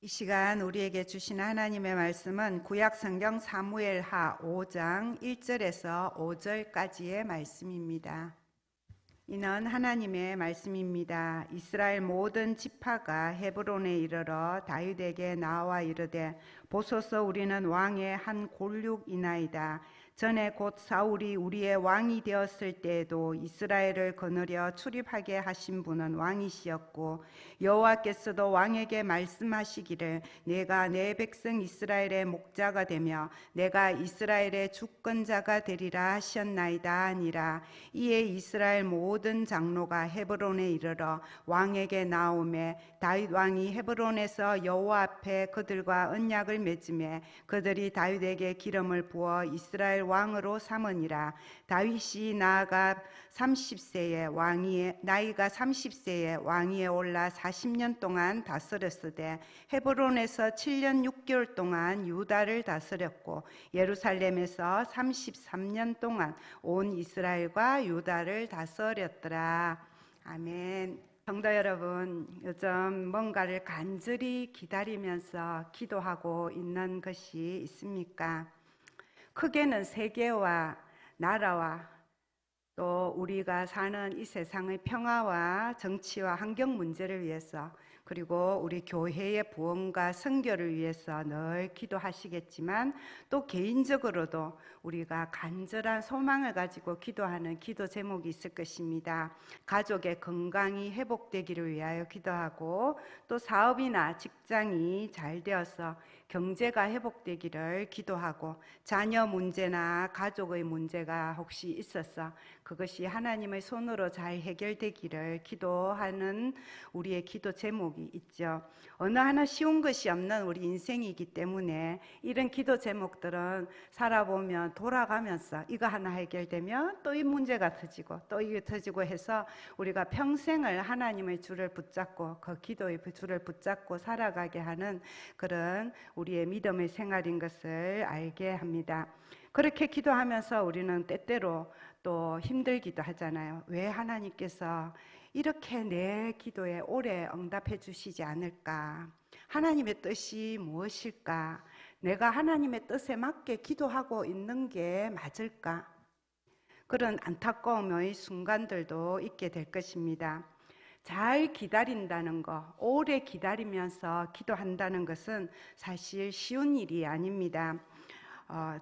이 시간 우리에게 주신 하나님의 말씀은 구약성경 사무엘하 5장 1절에서 5절까지의 말씀입니다. 이는 하나님의 말씀입니다. 이스라엘 모든 지파가 헤브론에 이르러 다윗에게 나와 이르되 보소서 우리는 왕의 한 골육이나이다. 전에 곧 사울이 우리의 왕이 되었을 때에도 이스라엘을 거느려 출입하게 하신 분은 왕이시었고 여호와께서도 왕에게 말씀하시기를 내가 내 백성 이스라엘의 목자가 되며 내가 이스라엘의 주권자가 되리라 하셨나이다 하니라. 이에 이스라엘 모든 장로가 헤브론에 이르러 왕에게 나오매 다윗 왕이 헤브론에서 여호와 앞에 그들과 언약을 맺음에 그들이 다윗에게 기름을 부어 이스라엘 왕으로 삼으니라. 다윗이 나이가 30세에 왕위에 올라 40년 동안 다스렸으되 헤브론에서 7년 6개월 동안 유다를 다스렸고 예루살렘에서 33년 동안 온 이스라엘과 유다를 다스렸더라. 아멘. 성도 여러분, 요즘 뭔가를 간절히 기다리면서 기도하고 있는 것이 있습니까? 크게는 세계와 나라와 또 우리가 사는 이 세상의 평화와 정치와 환경 문제를 위해서, 그리고 우리 교회의 부흥과 선교를 위해서 늘 기도하시겠지만 또 개인적으로도 우리가 간절한 소망을 가지고 기도하는 기도 제목이 있을 것입니다. 가족의 건강이 회복되기를 위하여 기도하고, 또 사업이나 직장이 잘 되어서 경제가 회복되기를 기도하고, 자녀 문제나 가족의 문제가 혹시 있어서 그것이 하나님의 손으로 잘 해결되기를 기도하는 우리의 기도 제목이 있죠. 어느 하나 쉬운 것이 없는 우리 인생이기 때문에 이런 기도 제목들은 살아보면 돌아가면서 이거 하나 해결되면 또 이 문제가 터지고 또 이게 터지고 해서 우리가 평생을 하나님의 줄을 붙잡고 그 기도의 줄을 붙잡고 살아가게 하는 그런 우리의 믿음의 생활인 것을 알게 합니다. 그렇게 기도하면서 우리는 때때로 또 힘들기도 하잖아요. 왜 하나님께서 이렇게 내 기도에 오래 응답해 주시지 않을까? 하나님의 뜻이 무엇일까? 내가 하나님의 뜻에 맞게 기도하고 있는 게 맞을까? 그런 안타까움의 순간들도 있게 될 것입니다. 잘 기다린다는 거, 오래 기다리면서 기도한다는 것은 사실 쉬운 일이 아닙니다.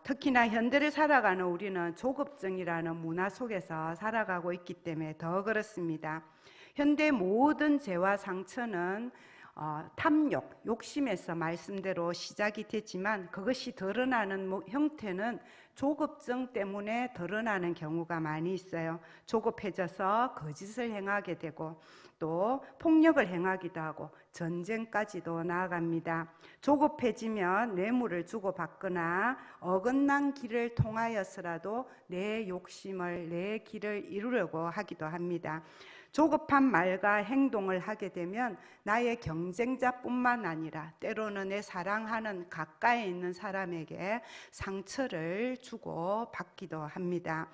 특히나 현대를 살아가는 우리는 조급증이라는 문화 속에서 살아가고 있기 때문에 더 그렇습니다. 현대 모든 죄와 상처는 탐욕, 욕심에서 말씀대로 시작이 되지만 그것이 드러나는 형태는 조급증 때문에 드러나는 경우가 많이 있어요. 조급해져서 거짓을 행하게 되고 또 폭력을 행하기도 하고 전쟁까지도 나아갑니다. 조급해지면 뇌물을 주고받거나 어긋난 길을 통하여서라도 내 욕심을, 내 길을 이루려고 하기도 합니다. 조급한 말과 행동을 하게 되면 나의 경쟁자뿐만 아니라 때로는 내 사랑하는 가까이 있는 사람에게 상처를 주고 받기도 합니다.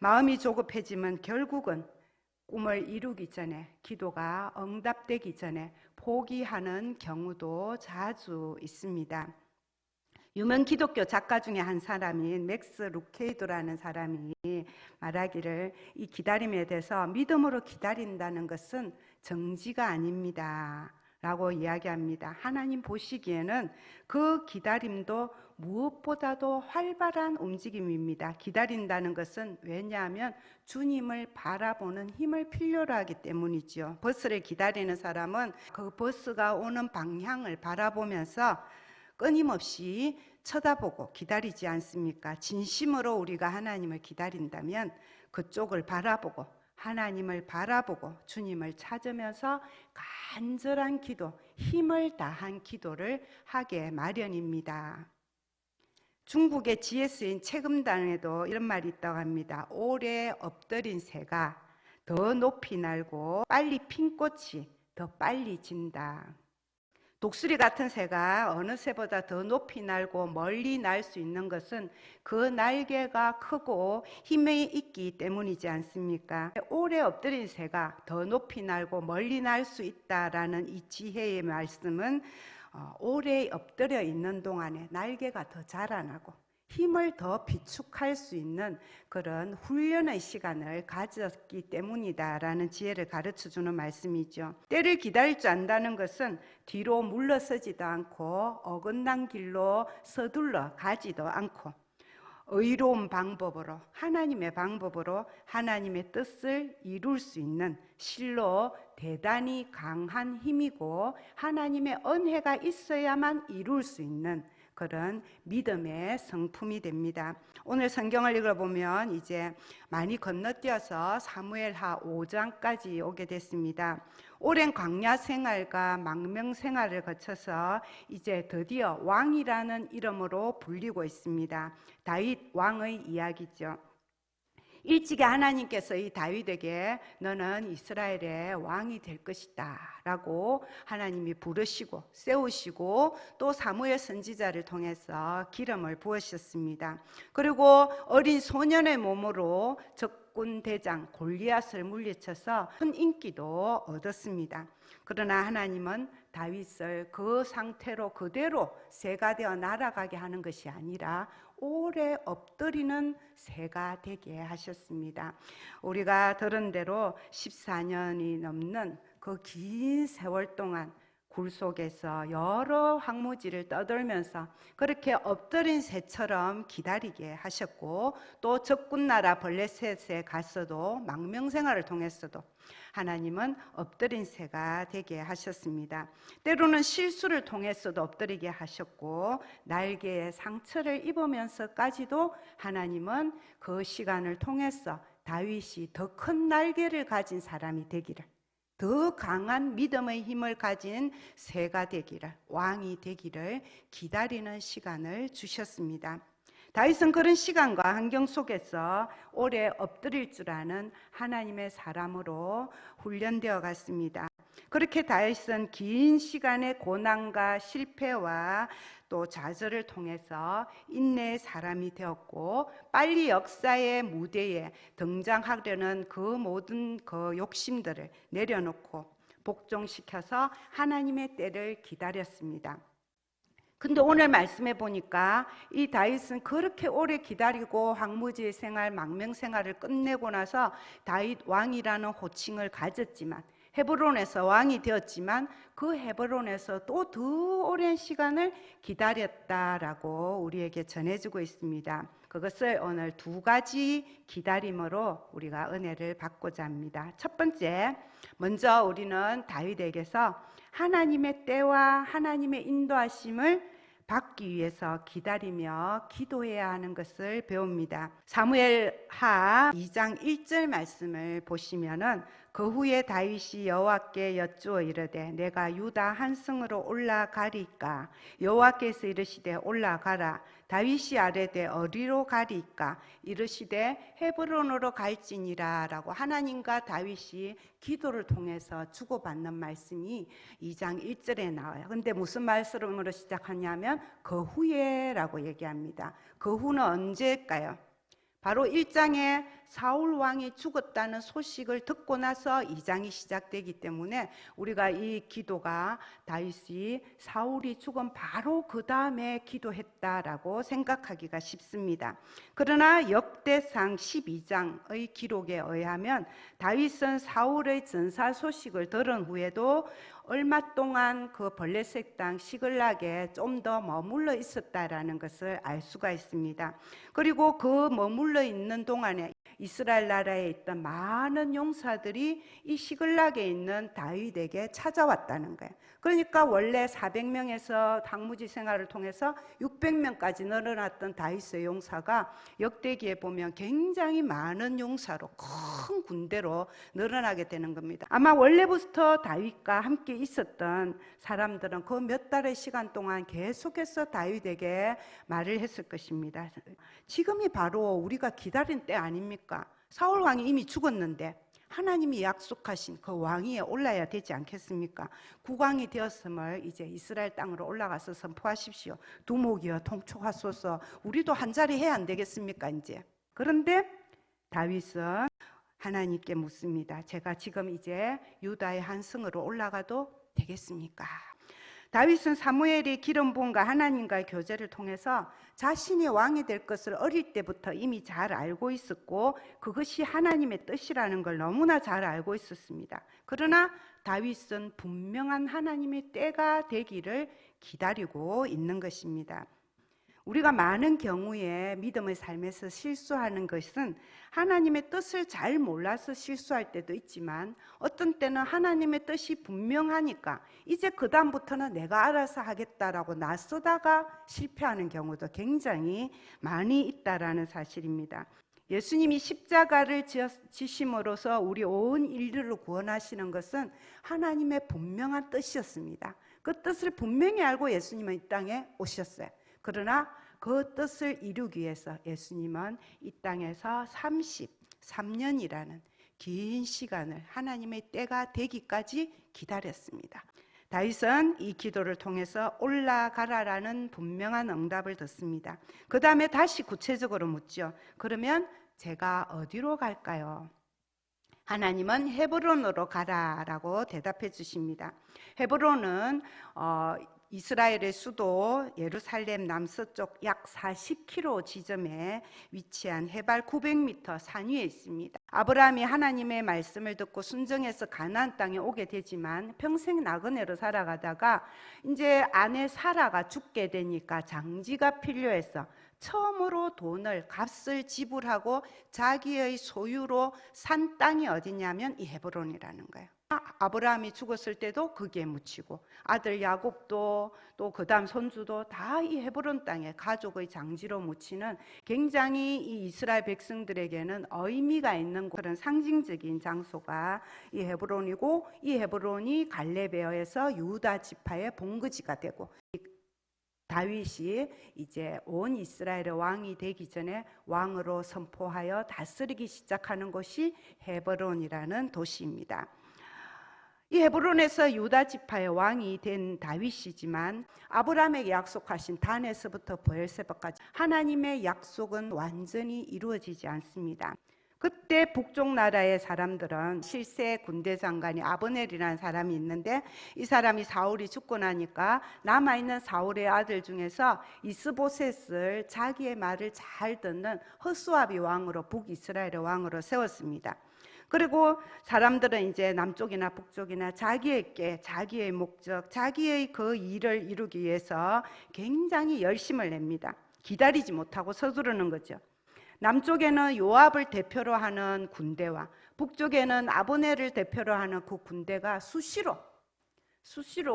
마음이 조급해지면 결국은 꿈을 이루기 전에, 기도가 응답되기 전에 포기하는 경우도 자주 있습니다. 유명 기독교 작가 중에 한 사람인 맥스 루케이도라는 사람이 말하기를 이 기다림에 대해서 믿음으로 기다린다는 것은 정지가 아닙니다 라고 이야기합니다. 하나님 보시기에는 그 기다림도 무엇보다도 활발한 움직임입니다. 기다린다는 것은 왜냐하면 주님을 바라보는 힘을 필요로 하기 때문이죠. 버스를 기다리는 사람은 그 버스가 오는 방향을 바라보면서 끊임없이 쳐다보고 기다리지 않습니까? 진심으로 우리가 하나님을 기다린다면 그쪽을 바라보고 하나님을 바라보고 주님을 찾으면서 간절한 기도, 힘을 다한 기도를 하게 마련입니다. 중국의 지혜스인 책음당에도 이런 말이 있다고 합니다. 오래 엎드린 새가 더 높이 날고 빨리 핀 꽃이 더 빨리 진다. 독수리 같은 새가 어느 새보다 더 높이 날고 멀리 날 수 있는 것은 그 날개가 크고 힘이 있기 때문이지 않습니까? 오래 엎드린 새가 더 높이 날고 멀리 날 수 있다라는 이 지혜의 말씀은 오래 엎드려 있는 동안에 날개가 더 자라나고 힘을 더 비축할 수 있는 그런 훈련의 시간을 가졌기 때문이다라는 지혜를 가르쳐주는 말씀이죠. 때를 기다릴 줄 안다는 것은 뒤로 물러서지도 않고 어긋난 길로 서둘러 가지도 않고 의로운 방법으로, 하나님의 방법으로 하나님의 뜻을 이룰 수 있는 실로 대단히 강한 힘이고, 하나님의 은혜가 있어야만 이룰 수 있는 그런 믿음의 성품이 됩니다. 오늘 성경을 읽어보면 이제 많이 건너뛰어서 사무엘하 5장까지 오게 됐습니다. 오랜 광야 생활과 망명 생활을 거쳐서 이제 드디어 왕이라는 이름으로 불리고 있습니다. 다윗 왕의 이야기죠. 일찍이 하나님께서 이 다윗에게 너는 이스라엘의 왕이 될 것이다 라고 하나님이 부르시고 세우시고, 또 사무엘 선지자를 통해서 기름을 부으셨습니다. 그리고 어린 소년의 몸으로 적군 대장 골리앗을 물리쳐서 큰 인기도 얻었습니다. 그러나 하나님은 다윗을 그 상태로 그대로 새가 되어 날아가게 하는 것이 아니라 오래 엎드리는 새가 되게 하셨습니다. 우리가 들은 대로 14년이 넘는 그 긴 세월 동안 굴 속에서 여러 황무지를 떠돌면서 그렇게 엎드린 새처럼 기다리게 하셨고, 또 적군나라 블레셋에 가서도 망명생활을 통해서도 하나님은 엎드린 새가 되게 하셨습니다. 때로는 실수를 통해서도 엎드리게 하셨고, 날개에 상처를 입으면서까지도 하나님은 그 시간을 통해서 다윗이 더 큰 날개를 가진 사람이 되기를, 더 강한 믿음의 힘을 가진 새가 되기를, 왕이 되기를 기다리는 시간을 주셨습니다. 다윗은 그런 시간과 환경 속에서 오래 엎드릴 줄 아는 하나님의 사람으로 훈련되어 갔습니다. 그렇게 다윗은 긴 시간의 고난과 실패와 또 좌절을 통해서 인내의 사람이 되었고, 빨리 역사의 무대에 등장하려는 그 모든 그 욕심들을 내려놓고 복종시켜서 하나님의 때를 기다렸습니다. 근데 오늘 말씀해 보니까 이 다윗은 그렇게 오래 기다리고 황무지 생활, 망명 생활을 끝내고 나서 다윗 왕이라는 호칭을 가졌지만, 헤브론에서 왕이 되었지만 그 헤브론에서 또 더 오랜 시간을 기다렸다라고 우리에게 전해주고 있습니다. 그것을 오늘 두 가지 기다림으로 우리가 은혜를 받고자 합니다. 첫 번째, 먼저 우리는 다윗에게서 하나님의 때와 하나님의 인도하심을 받기 위해서 기다리며 기도해야 하는 것을 배웁니다. 사무엘하 2장 1절 말씀을 보시면은 그 후에 다윗이 여호와께 여쭈어 이르되 내가 유다 한 성으로 올라가리까? 여호와께서 이르시되 올라가라. 다윗이 아뢰되 어디로 가리까? 이르시되 헤브론으로 갈지니라 라고 하나님과 다윗이 기도를 통해서 주고받는 말씀이 2장 1절에 나와요. 근데 무슨 말씀으로 시작하냐면 그 후에 라고 얘기합니다. 그 후는 언제일까요? 바로 1장에 사울 왕이 죽었다는 소식을 듣고 나서 2장이 시작되기 때문에 우리가 이 기도가 다윗이 사울이 죽은 바로 그 다음에 기도했다라고 생각하기가 쉽습니다. 그러나 역대상 12장의 기록에 의하면 다윗은 사울의 전사 소식을 들은 후에도 얼마 동안 그 블레셋 땅 시글락에 좀 더 머물러 있었다라는 것을 알 수가 있습니다. 그리고 그 머물러 있는 동안에 이스라엘 나라에 있던 많은 용사들이 이 시글락에 있는 다윗에게 찾아왔다는 거예요. 그러니까 원래 400명에서 당무지 생활을 통해서 600명까지 늘어났던 다윗의 용사가 역대기에 보면 굉장히 많은 용사로 큰 군대로 늘어나게 되는 겁니다. 아마 원래부터 다윗과 함께 있었던 사람들은 그 몇 달의 시간 동안 계속해서 다윗에게 말을 했을 것입니다. 지금이 바로 우리가 기다린 때 아닙니까? 사울 왕이 이미 죽었는데 하나님이 약속하신 그 왕위에 올라야 되지 않겠습니까? 국왕이 되었음을 이제 이스라엘 땅으로 올라가서 선포하십시오. 두목이여 통촉하소서. 우리도 한 자리 해야 안 되겠습니까 이제? 그런데 다윗은 하나님께 묻습니다. 제가 지금 이제 유다의 한 성으로 올라가도 되겠습니까? 다윗은 사무엘이 기름 부음과 하나님과의 교제를 통해서 자신이 왕이 될 것을 어릴 때부터 이미 잘 알고 있었고 그것이 하나님의 뜻이라는 걸 너무나 잘 알고 있었습니다. 그러나 다윗은 분명한 하나님의 때가 되기를 기다리고 있는 것입니다. 우리가 많은 경우에 믿음의 삶에서 실수하는 것은 하나님의 뜻을 잘 몰라서 실수할 때도 있지만 어떤 때는 하나님의 뜻이 분명하니까 이제 그다음부터는 내가 알아서 하겠다라고 나서다가 실패하는 경우도 굉장히 많이 있다라는 사실입니다. 예수님이 십자가를 지심으로써 우리 온 인류를 구원하시는 것은 하나님의 분명한 뜻이었습니다. 그 뜻을 분명히 알고 예수님은 이 땅에 오셨어요. 그러나 그 뜻을 이루기 위해서 예수님은 이 땅에서 33년이라는 긴 시간을 하나님의 때가 되기까지 기다렸습니다. 다윗은 이 기도를 통해서 올라가라라는 분명한 응답을 듣습니다. 그 다음에 다시 구체적으로 묻죠. 그러면 제가 어디로 갈까요? 하나님은 헤브론으로 가라라고 대답해 주십니다. 헤브론은 이스라엘의 수도 예루살렘 남서쪽 약 40km 지점에 위치한 해발 900m 산 위에 있습니다. 아브라함이 하나님의 말씀을 듣고 순종해서 가나안 땅에 오게 되지만 평생 나그네로 살아가다가 이제 아내 사라가 죽게 되니까 장지가 필요해서 처음으로 값을 지불하고 자기의 소유로 산 땅이 어디냐면 이 헤브론이라는 거예요. 아브라함이 죽었을 때도 거기에 묻히고 아들 야곱도 또 그다음 손주도 다 이 헤브론 땅에 가족의 장지로 묻히는 굉장히 이 이스라엘 백성들에게는 의미가 있는 그런 상징적인 장소가 이 헤브론이고 이 헤브론이 갈레베어에서 유다 지파의 본거지가 되고 다윗이 이제 온 이스라엘의 왕이 되기 전에 왕으로 선포하여 다스리기 시작하는 곳이 헤브론이라는 도시입니다. 이 헤브론에서 유다 지파의 왕이 된 다윗이지만 아브라함에게 약속하신 단에서부터 브엘세바까지 하나님의 약속은 완전히 이루어지지 않습니다. 그때 북쪽 나라의 사람들은 실세 군대 장관이 아브넬이라는 사람이 있는데 이 사람이 사울이 죽고 나니까 남아있는 사울의 아들 중에서 이스보셋을 자기의 말을 잘 듣는 허수아비 왕으로 북이스라엘의 왕으로 세웠습니다. 그리고 사람들은 이제 남쪽이나 북쪽이나 자기의 목적, 자기의 그 일을 이루기 위해서 굉장히 열심을 냅니다. 기다리지 못하고 서두르는 거죠. 남쪽에는 요압을 대표로 하는 군대와 북쪽에는 아브넬을 대표로 하는 그 군대가 수시로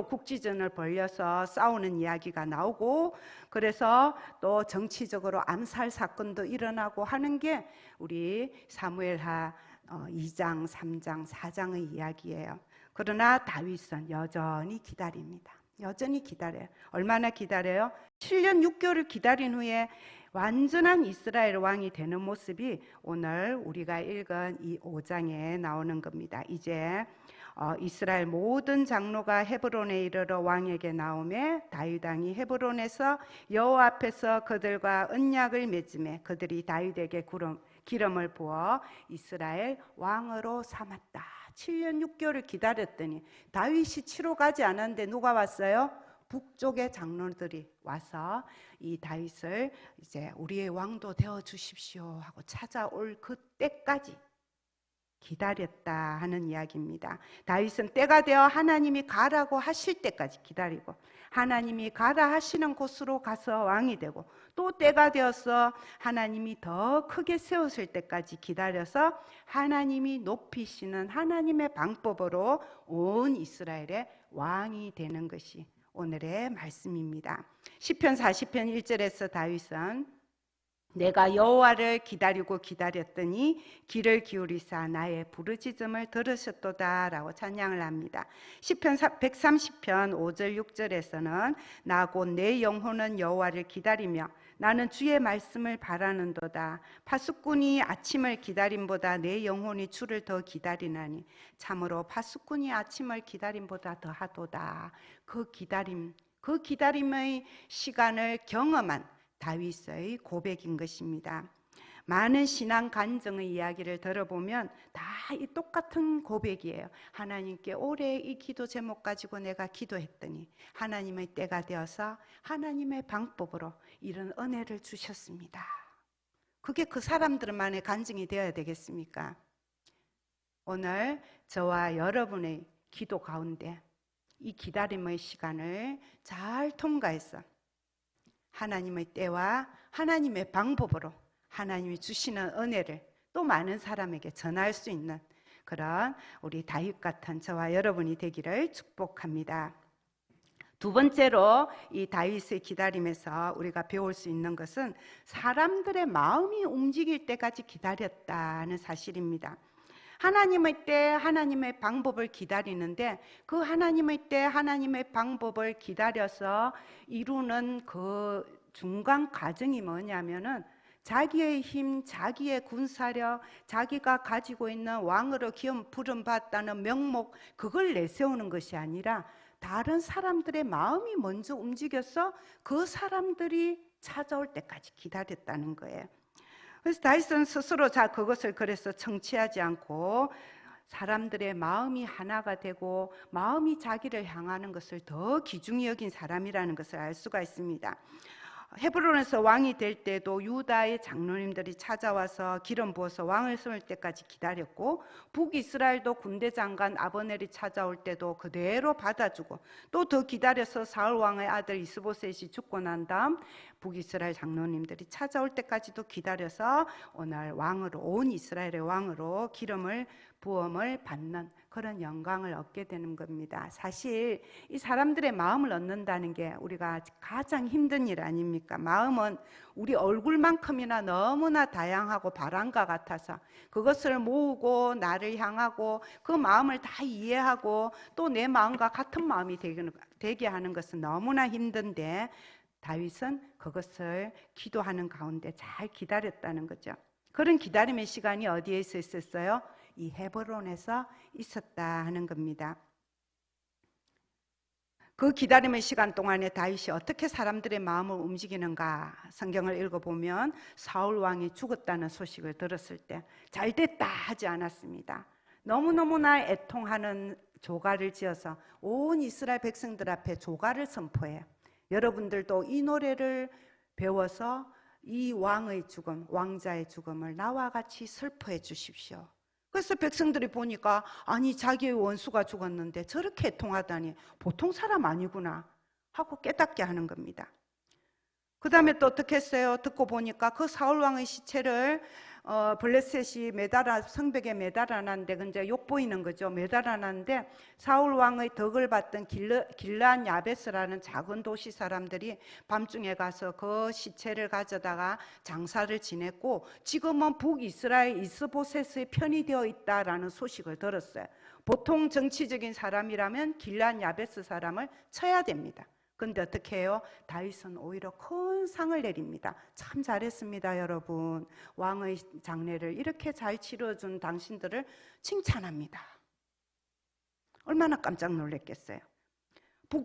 국지전을 벌여서 싸우는 이야기가 나오고 그래서 또 정치적으로 암살 사건도 일어나고 하는 게 우리 사무엘하 2장, 3장, 4장의 이야기예요. 그러나 다윗은 여전히 기다립니다. 여전히 기다려요. 얼마나 기다려요? 7년 6개월을 기다린 후에 완전한 이스라엘 왕이 되는 모습이 오늘 우리가 읽은 이 5장에 나오는 겁니다. 이제 이스라엘 모든 장로가 헤브론에 이르러 왕에게 나오매 다윗 왕이 헤브론에서 여호와 앞에서 그들과 언약을 맺음에 그들이 다윗에게 기름을 부어 이스라엘 왕으로 삼았다. 7년 6개월을 기다렸더니 다윗이 치러 가지 않았는데 누가 왔어요? 북쪽의 장로들이 와서 이 다윗을 이제 우리의 왕도 되어 주십시오 하고 찾아올 그때까지 기다렸다 하는 이야기입니다. 다윗은 때가 되어 하나님이 가라고 하실 때까지 기다리고 하나님이 가라 하시는 곳으로 가서 왕이 되고 또 때가 되어서 하나님이 더 크게 세우실 때까지 기다려서 하나님이 높이시는 하나님의 방법으로 온 이스라엘의 왕이 되는 것이 오늘의 말씀입니다. 시편 40편 1절에서 다윗은 내가 여호와를 기다렸더니 귀를 기울이사 나의 부르짖음을 들으셨도다 라고 찬양을 합니다. 시편 130편 5절 6절에서는 나 곧 내 영혼은 여호와를 기다리며 나는 주의 말씀을 바라는도다. 파수꾼이 아침을 기다림보다 내 영혼이 주를 더 기다리나니 참으로 파수꾼이 아침을 기다림보다 더하도다. 그 기다림의 시간을 경험한 다윗의 고백인 것입니다. 많은 신앙 간증의 이야기를 들어보면 다 이 똑같은 고백이에요. 하나님께 올해 이 기도 제목 가지고 내가 기도했더니 하나님의 때가 되어서 하나님의 방법으로 이런 은혜를 주셨습니다. 그게 그 사람들만의 간증이 되어야 되겠습니까? 오늘 저와 여러분의 기도 가운데 이 기다림의 시간을 잘 통과해서 하나님의 때와 하나님의 방법으로 하나님이 주시는 은혜를 또 많은 사람에게 전할 수 있는 그런 우리 다윗 같은 저와 여러분이 되기를 축복합니다. 두 번째로 이 다윗의 기다림에서 우리가 배울 수 있는 것은 사람들의 마음이 움직일 때까지 기다렸다는 사실입니다. 하나님의 때, 하나님의 방법을 기다리는데 그 하나님의 때, 하나님의 방법을 기다려서 이루는 그 중간 과정이 뭐냐면은 자기의 힘, 자기의 군사력, 자기가 가지고 있는 왕으로 기업 부름받다는 명목, 그걸 내세우는 것이 아니라 다른 사람들의 마음이 먼저 움직여서 그 사람들이 찾아올 때까지 기다렸다는 거예요. 그래서 다윗은 스스로 그것을 그래서 청취하지 않고 사람들의 마음이 하나가 되고 마음이 자기를 향하는 것을 더 귀중히 여긴 사람이라는 것을 알 수가 있습니다. 헤브론에서 왕이 될 때도 유다의 장로님들이 찾아와서 기름 부어서 왕을 세울 때까지 기다렸고, 북이스라엘도 군대 장관 아브넬이 찾아올 때도 그대로 받아주고, 또 더 기다려서 사울 왕의 아들 이스보셋이 죽고 난 다음 북이스라엘 장로님들이 찾아올 때까지도 기다려서 오늘 왕으로, 온 이스라엘의 왕으로 기름을 부음을 받는 그런 영광을 얻게 되는 겁니다. 사실 이 사람들의 마음을 얻는다는 게 우리가 가장 힘든 일 아닙니까? 마음은 우리 얼굴만큼이나 너무나 다양하고 바람과 같아서 그것을 모으고 나를 향하고 그 마음을 다 이해하고 또 내 마음과 같은 마음이 되게 하는 것은 너무나 힘든데, 다윗은 그것을 기도하는 가운데 잘 기다렸다는 거죠. 그런 기다림의 시간이 어디에서 있었어요? 이 헤브론에서 있었다 하는 겁니다. 그 기다림의 시간 동안에 다윗이 어떻게 사람들의 마음을 움직이는가, 성경을 읽어보면 사울 왕이 죽었다는 소식을 들었을 때 잘됐다 하지 않았습니다. 너무너무나 애통하는 조가를 지어서 온 이스라엘 백성들 앞에 조가를 선포해요. 여러분들도 이 노래를 배워서 이 왕의 죽음, 왕자의 죽음을 나와 같이 슬퍼해 주십시오. 그래서 백성들이 보니까 아니 자기의 원수가 죽었는데 저렇게 애통하다니 보통 사람 아니구나 하고 깨닫게 하는 겁니다. 그 다음에 또 어떻게 했어요? 듣고 보니까 그 사울왕의 시체를 블레셋이 성벽에 매달아놨는데, 근데 욕보이는 거죠. 매달아놨는데 사울왕의 덕을 받던 길르앗 야베스라는 작은 도시 사람들이 밤중에 가서 그 시체를 가져다가 장사를 지냈고, 지금은 북이스라엘 이스보셋의 편이 되어 있다라는 소식을 들었어요. 보통 정치적인 사람이라면 길르앗 야베스 사람을 쳐야 됩니다. 근데 어떻게 해요? 다윗은 오히려 큰 상을 내립니다. 참 잘했습니다, 여러분. 왕의 장례를 이렇게 잘 치러준 당신들을 칭찬합니다. 얼마나 깜짝 놀랐겠어요.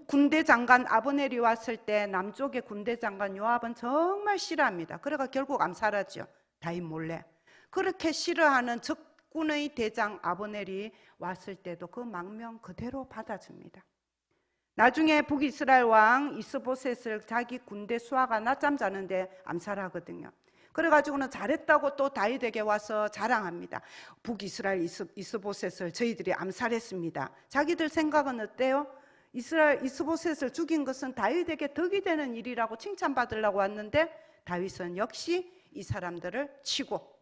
군대 장관 아브넬이 왔을 때 남쪽의 군대 장관 요압은 정말 싫어합니다. 그래가 결국 암살하죠, 다윗 몰래. 그렇게 싫어하는 적군의 대장 아브넬이 왔을 때도 그 망명 그대로 받아줍니다. 나중에 북이스라엘 왕 이스보셋을 자기 군대 수하가 낮잠 자는데 암살하거든요. 그래가지고는 잘했다고 또 다윗에게 와서 자랑합니다. 북이스라엘 이스보셋을 저희들이 암살했습니다. 자기들 생각은 어때요? 이스보셋을 죽인 것은 다윗에게 덕이 되는 일이라고 칭찬받으려고 왔는데, 다윗은 역시 이 사람들을 치고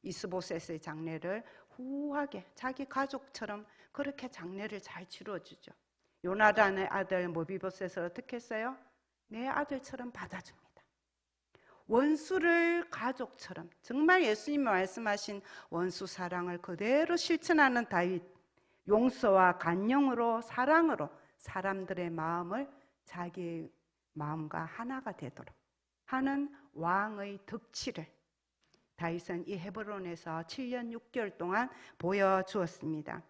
이스보셋의 장례를 후하게 자기 가족처럼 그렇게 장례를 잘 치러주죠. 요나단의 아들 모비보셋을 어떻게 했어요? 내 아들처럼 받아줍니다. 원수를 가족처럼, 정말 예수님이 말씀하신 원수 사랑을 그대로 실천하는 다윗, 용서와 간용으로 사랑으로 사람들의 마음을 자기 마음과 하나가 되도록 하는 왕의 덕치를 다윗은 이 헤브론에서 7년 6개월 동안 보여주었습니다.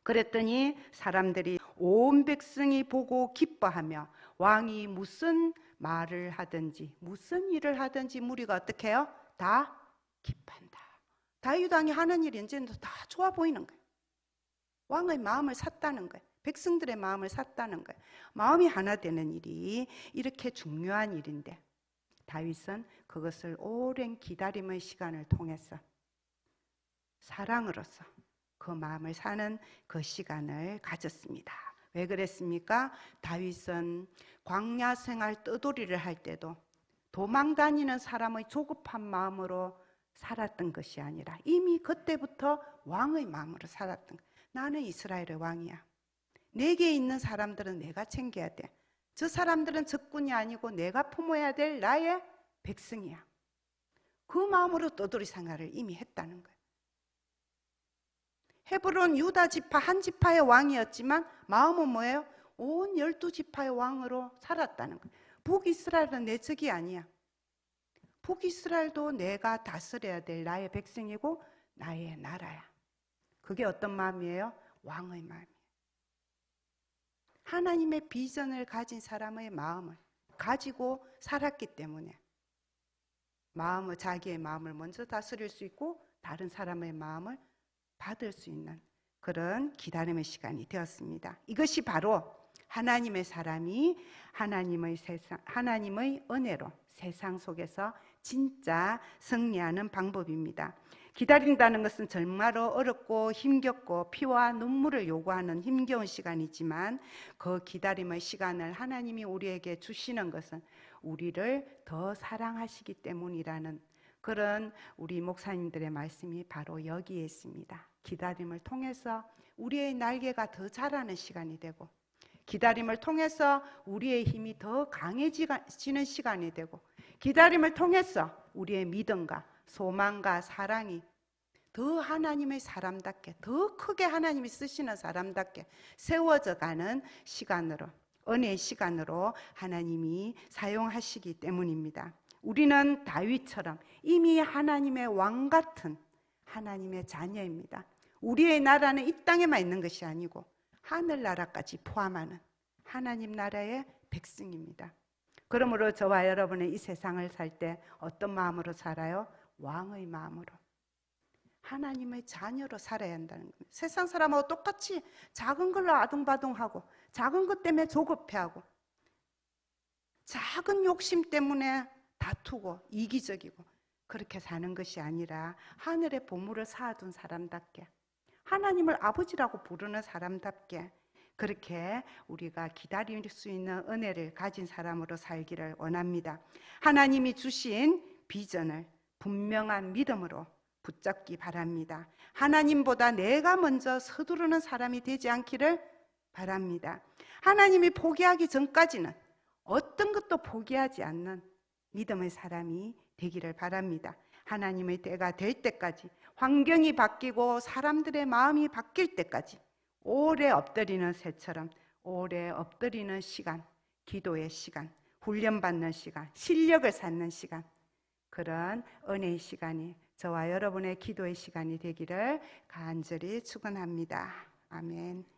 그랬더니 사람들이 온 백성이 보고 기뻐하며 왕이 무슨 말을 하든지 무슨 일을 하든지 무리가 어떻게 해요? 다 기판다. 다윗 왕이 하는 일이 이제는 다 좋아 보이는 거예요. 왕의 마음을 샀다는 거예요. 백성들의 마음을 샀다는 거예요. 마음이 하나 되는 일이 이렇게 중요한 일인데 다윗은 그것을 오랜 기다림의 시간을 통해서 사랑으로서 그 마음을 사는 그 시간을 가졌습니다. 왜 그랬습니까? 다윗은 광야 생활 떠돌이를 할 때도 도망 다니는 사람의 조급한 마음으로 살았던 것이 아니라 이미 그때부터 왕의 마음으로 살았던 거예요. 나는 이스라엘의 왕이야. 내게 있는 사람들은 내가 챙겨야 돼. 저 사람들은 적군이 아니고 내가 품어야 될 나의 백성이야. 그 마음으로 떠돌이 생활을 이미 했다는 거예요. 헤브론 유다 지파 한 지파의 왕이었지만 마음은 뭐예요? 온 12지파의 왕으로 살았다는 거예요. 북이스라엘은 내 적이 아니야. 북이스라엘도 내가 다스려야 될 나의 백성이고 나의 나라야. 그게 어떤 마음이에요? 왕의 마음이에요. 하나님의 비전을 가진 사람의 마음을 가지고 살았기 때문에 자기의 마음을 먼저 다스릴 수 있고 다른 사람의 마음을 받을 수 있는 그런 기다림의 시간이 되었습니다. 이것이 바로 하나님의 사람이 하나님의 은혜로 세상 속에서 진짜 승리하는 방법입니다. 기다린다는 것은 정말로 어렵고 힘겹고 피와 눈물을 요구하는 힘겨운 시간이지만 그 기다림의 시간을 하나님이 우리에게 주시는 것은 우리를 더 사랑하시기 때문이라는 그런 우리 목사님들의 말씀이 바로 여기에 있습니다. 기다림을 통해서 우리의 날개가 더 자라는 시간이 되고 기다림을 통해서 우리의 힘이 더 강해지는 시간이 되고 기다림을 통해서 우리의 믿음과 소망과 사랑이 더 하나님의 사람답게 더 크게 하나님이 쓰시는 사람답게 세워져 가는 시간으로 은혜의 시간으로 하나님이 사용하시기 때문입니다. 우리는 다윗처럼 이미 하나님의 왕 같은 하나님의 자녀입니다. 우리의 나라는 이 땅에만 있는 것이 아니고 하늘나라까지 포함하는 하나님 나라의 백성입니다. 그러므로 저와 여러분의 이 세상을 살 때 어떤 마음으로 살아요? 왕의 마음으로 하나님의 자녀로 살아야 한다는 겁니다. 세상 사람하고 똑같이 작은 걸로 아둥바둥하고 작은 것 때문에 조급해하고 작은 욕심 때문에 다투고 이기적이고 그렇게 사는 것이 아니라 하늘의 보물을 쌓아둔 사람답게 하나님을 아버지라고 부르는 사람답게 그렇게 우리가 기다릴 수 있는 은혜를 가진 사람으로 살기를 원합니다. 하나님이 주신 비전을 분명한 믿음으로 붙잡기 바랍니다. 하나님보다 내가 먼저 서두르는 사람이 되지 않기를 바랍니다. 하나님이 포기하기 전까지는 어떤 것도 포기하지 않는 믿음의 사람이 되기를 바랍니다. 하나님의 때가 될 때까지 환경이 바뀌고 사람들의 마음이 바뀔 때까지 오래 엎드리는 새처럼 오래 엎드리는 시간, 기도의 시간, 훈련받는 시간, 실력을 쌓는 시간 그런 은혜의 시간이 저와 여러분의 기도의 시간이 되기를 간절히 축원합니다. 아멘.